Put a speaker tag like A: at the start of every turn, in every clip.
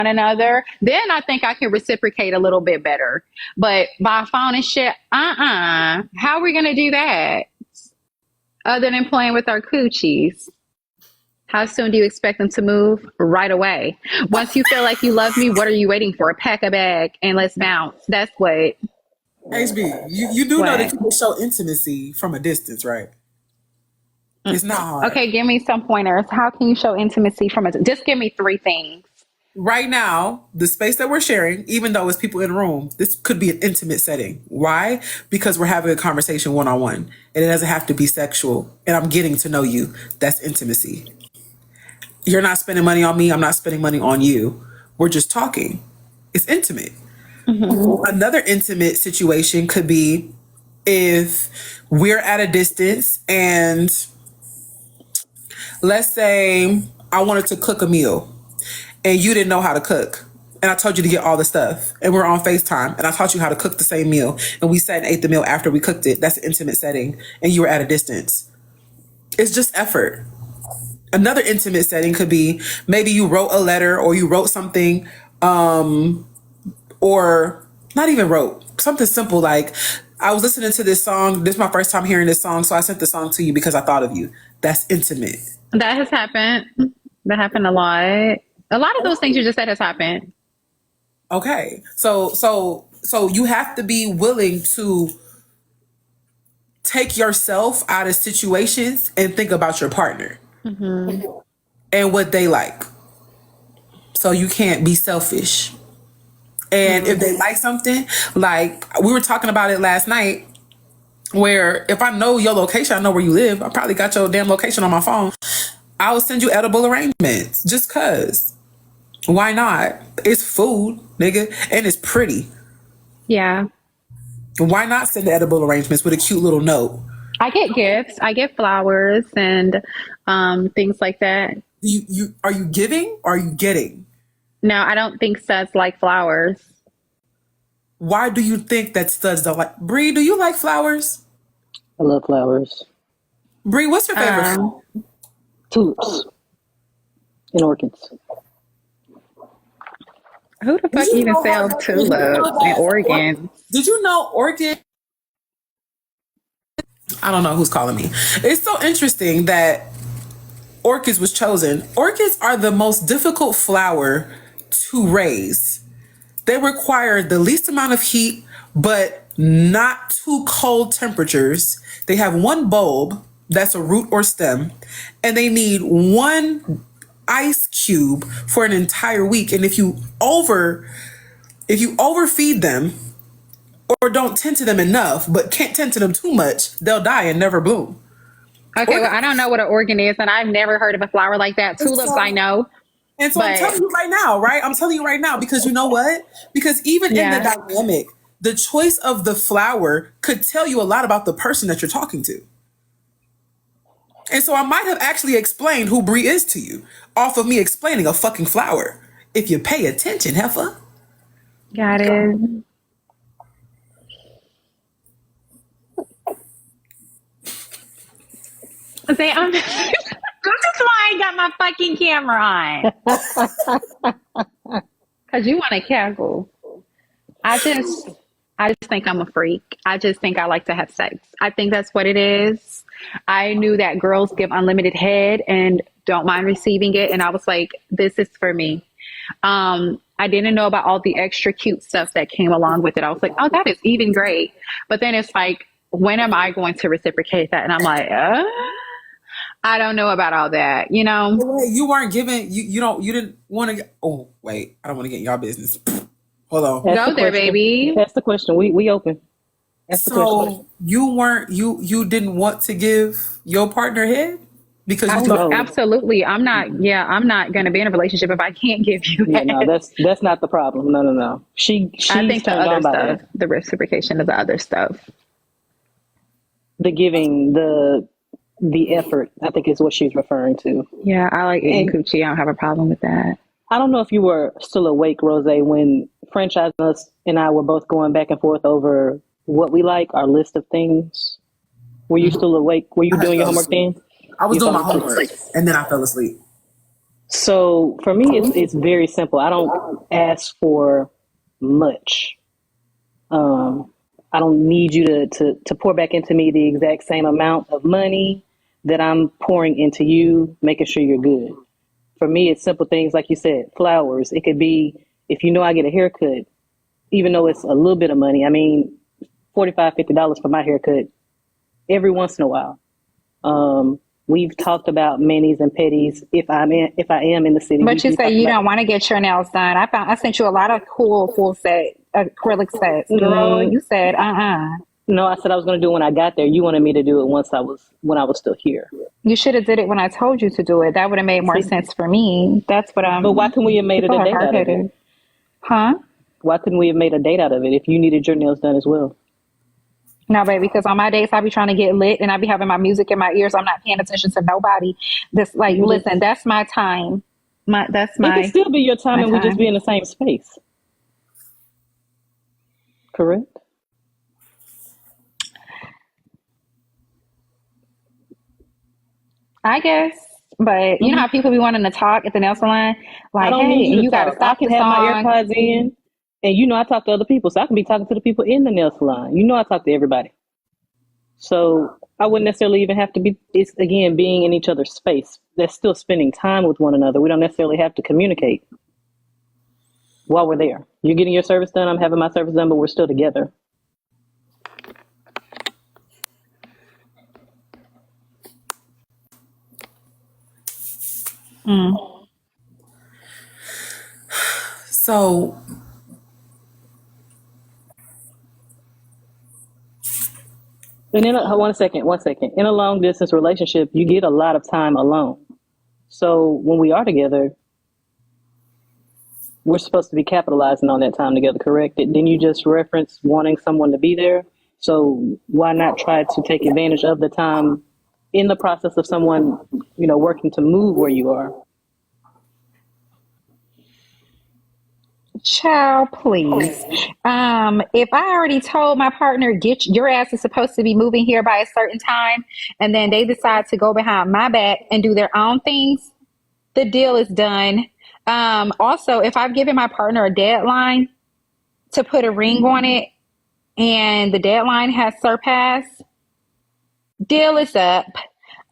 A: another, then I think I can reciprocate a little bit better. But by phone and shit, how are we gonna do that? Other than playing with our coochies. How soon do you expect them to move? Right away. Once you feel like you love me, what are you waiting for? Pack a bag and let's bounce. That's what.
B: HB, you do know that
A: What?
B: you can show intimacy from a distance, right? It's not hard.
A: Okay, give me some pointers. How can you show intimacy from a? Just give me three things.
B: Right now, the space that we're sharing, even though it's people in the room, this could be an intimate setting. Why? Because we're having a conversation one on one, and it doesn't have to be sexual. And I'm getting to know you. That's intimacy. You're not spending money on me. I'm not spending money on you. We're just talking. It's intimate. Another intimate situation could be if we're at a distance and let's say I wanted to cook a meal and you didn't know how to cook. And I told you to get all the stuff. And we're on FaceTime and I taught you how to cook the same meal. And we sat and ate the meal after we cooked it. That's an intimate setting. And you were at a distance. It's just effort. Another intimate setting could be maybe you wrote a letter or you wrote something, or not even wrote, something simple like, I was listening to this song. This is my first time hearing this song. So I sent the song to you because I thought of you. That's intimate.
A: That has happened. That happened a lot. A lot of those things you just said has happened.
B: Okay. So you have to be willing to take yourself out of situations and think about your partner and what they like. So you can't be selfish. And if they like something, like we were talking about it last night, where if I know your location, I know where you live. I probably got your damn location on my phone. I will send you edible arrangements just cause. Why not? It's food, nigga, and it's pretty.
A: Yeah.
B: Why not send edible arrangements with a cute little note?
A: I get gifts. I get flowers and things like that.
B: You are you giving or are you getting?
A: No, I don't think studs like flowers.
B: Why do you think that studs don't like? Bree, do you like flowers?
C: I love flowers.
B: Bree, what's your favorite?
C: Tulips and orchids.
A: Who the fuck even sells tulips in Oregon?
B: Did you know orchid? I don't know who's calling me. It's so interesting that orchids was chosen. Orchids are the most difficult flower to raise. They require the least amount of heat, but not too cold temperatures. They have one bulb that's a root or stem, and they need one ice cube for an entire week. And if you overfeed them or don't tend to them enough, but can't tend to them too much, they'll die and never bloom.
A: Okay, well, I don't know what an organ is, and I've never heard of a flower like that. Tulips, I know.
B: And so I'm telling you right now, right? I'm telling you right now, because you know what? Because even in the dynamic, the choice of the flower could tell you a lot about the person that you're talking to. And so I might have actually explained who Brie is to you off of me explaining a fucking flower. If you pay attention, heifer.
A: Got it. See, this is why I got my fucking camera on. Cause you want to cackle. I just think I'm a freak. I just think I like to have sex. I think that's what it is. I knew that girls give unlimited head and don't mind receiving it. And I was like, this is for me. I didn't know about all the extra cute stuff that came along with it. I was like, oh, that is even great. But then it's like, when am I going to reciprocate that? And I'm like, I don't know about all that, you know?
B: You weren't given, you didn't want to get, oh, wait, I don't want to get in y'all business. Hold on.
A: Go there, baby.
C: That's the question. We open. That's the question.
B: You didn't want to give your partner head? Because you thought,
A: absolutely. I'm not going to be in a relationship if I can't give you head.
C: No, that's not the problem. No. I
A: think the other stuff, the reciprocation of the other stuff.
C: The giving, the effort, I think is what she's referring to.
A: Yeah, I like eating coochie. I don't have a problem with that.
C: I don't know if you were still awake, Rozay, when Franchise Us and I were both going back and forth over what we like, our list of things. Were you still awake? Were you doing your homework then?
B: I was doing my homework and then I fell asleep.
C: So for me, it's very simple. I don't ask for much. I don't need you to pour back into me the exact same amount of money that I'm pouring into you, making sure you're good. For me, it's simple things like you said, flowers. It could be if you know I get a haircut, even though it's a little bit of money. I mean, $45, $50 for my haircut every once in a while. We've talked about manis and petties if I am in the city.
A: But you say you don't want to get your nails done. I sent you a lot of cool full set acrylic sets. Girl, you said
C: No, I said I was going to do it when I got there. You wanted me to do it when I was still here.
A: You should have did it when I told you to do it. That would have made more sense for me. That's what I'm.
C: But why couldn't we have made it a date out of it?
A: Huh?
C: Why couldn't we have made a date out of it if you needed your nails done as well?
A: No, baby, because on my dates I be trying to get lit and I be having my music in my ears. I'm not paying attention to nobody. This listen, that's my time. It
C: can still be your time and we just be in the same space. Correct?
A: I guess. But you know how people be wanting to talk at the nail salon? Like,
C: hey,
A: you got to stop the song.
C: I can have my AirPods in. And you know I talk to other people, so I can be talking to the people in the nail salon. You know I talk to everybody. So I wouldn't necessarily even have to be, it's again, being in each other's space. That's still spending time with one another. We don't necessarily have to communicate while we're there. You're getting your service done, I'm having my service done, but we're still together.
B: So
C: and in one second. In a long distance relationship, you get a lot of time alone. So when we are together, we're supposed to be capitalizing on that time together, correct? Didn't you just reference wanting someone to be there? So why not try to take advantage of the time in the process of someone, working to move where you are?
A: Child, please. If I already told my partner, get your ass is supposed to be moving here by a certain time, and then they decide to go behind my back and do their own things, the deal is done. Also, if I've given my partner a deadline to put a ring on it and the deadline has surpassed, deal is up.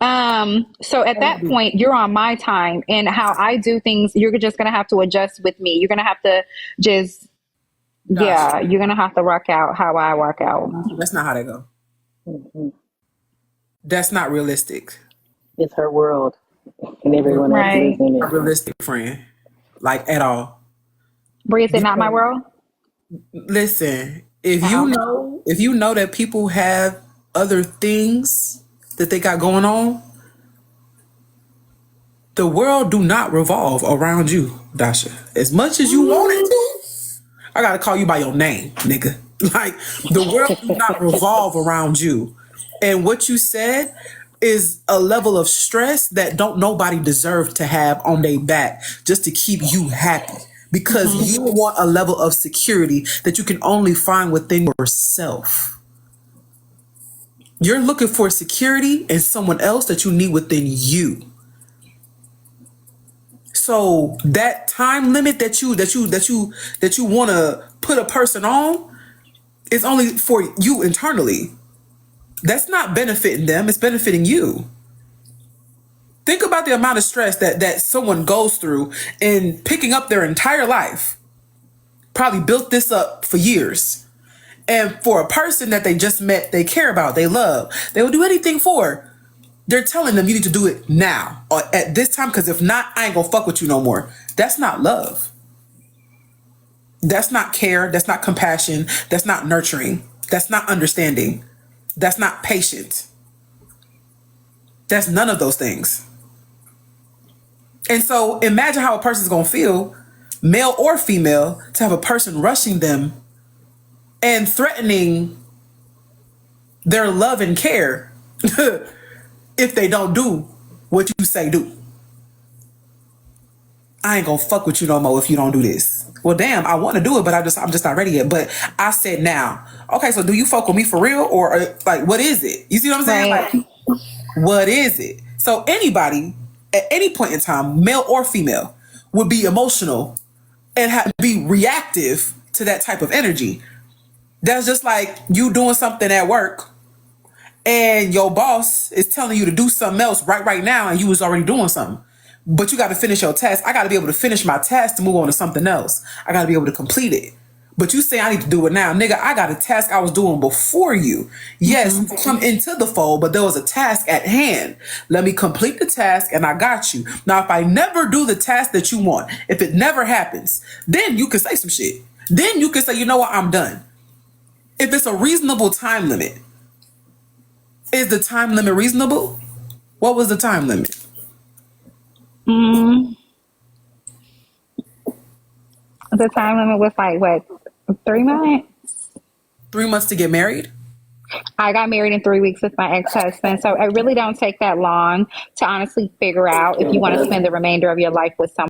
A: So at that point, you're on my time, and how I do things, you're just going to have to adjust with me. You're going to have to just, you're going to have to work out how I work out.
B: That's not how they go. Mm-hmm. That's not realistic.
C: It's her world, and everyone else is in it.
B: Not realistic, friend. Like, at all.
A: Bree, is it not my world?
B: Listen, if you know that people have other things that they got going on, the world do not revolve around you, Dasha. As much as you want it to, I gotta call you by your name, nigga. Like, the world do not revolve around you. And what you said is a level of stress that don't nobody deserve to have on their back just to keep you happy. Because you want a level of security that you can only find within yourself. You're looking for security in someone else that you need within you. So that time limit that you want to put a person on is only for you internally. That's not benefiting them, it's benefiting you. Think about the amount of stress that someone goes through in picking up their entire life. Probably built this up for years. And for a person that they just met, they care about, they love, they will do anything for. They're telling them you need to do it now or at this time, because if not, I ain't gonna fuck with you no more. That's not love. That's not care. That's not compassion. That's not nurturing. That's not understanding. That's not patient. That's none of those things. And so imagine how a person's gonna feel, male or female, to have a person rushing them and threatening their love and care if they don't do what you say do. I ain't gonna fuck with you no more if you don't do this. Well, damn, I want to do it, but I'm just not ready yet. But I said now. Okay, so do you fuck with me for real, or like what is it? You see what I'm saying?
A: Right.
B: Like, what is it? So anybody at any point in time, male or female, would be emotional and be reactive to that type of energy. That's just like you doing something at work and your boss is telling you to do something else right now, and you was already doing something. But you got to finish your task. I got to be able to finish my task to move on to something else. I got to be able to complete it. But you say I need to do it now. Nigga, I got a task I was doing before you. Yes, come into the fold, but there was a task at hand. Let me complete the task and I got you. Now, if I never do the task that you want, if it never happens, then you can say some shit. Then you can say, you know what, I'm done. If it's a reasonable time limit, is the time limit reasonable? What was the time limit?
A: The time limit was like, what, 3 months?
B: 3 months to get married?
A: I got married in 3 weeks with my ex-husband. So it really don't take that long to honestly figure out if you want to spend the remainder of your life with someone.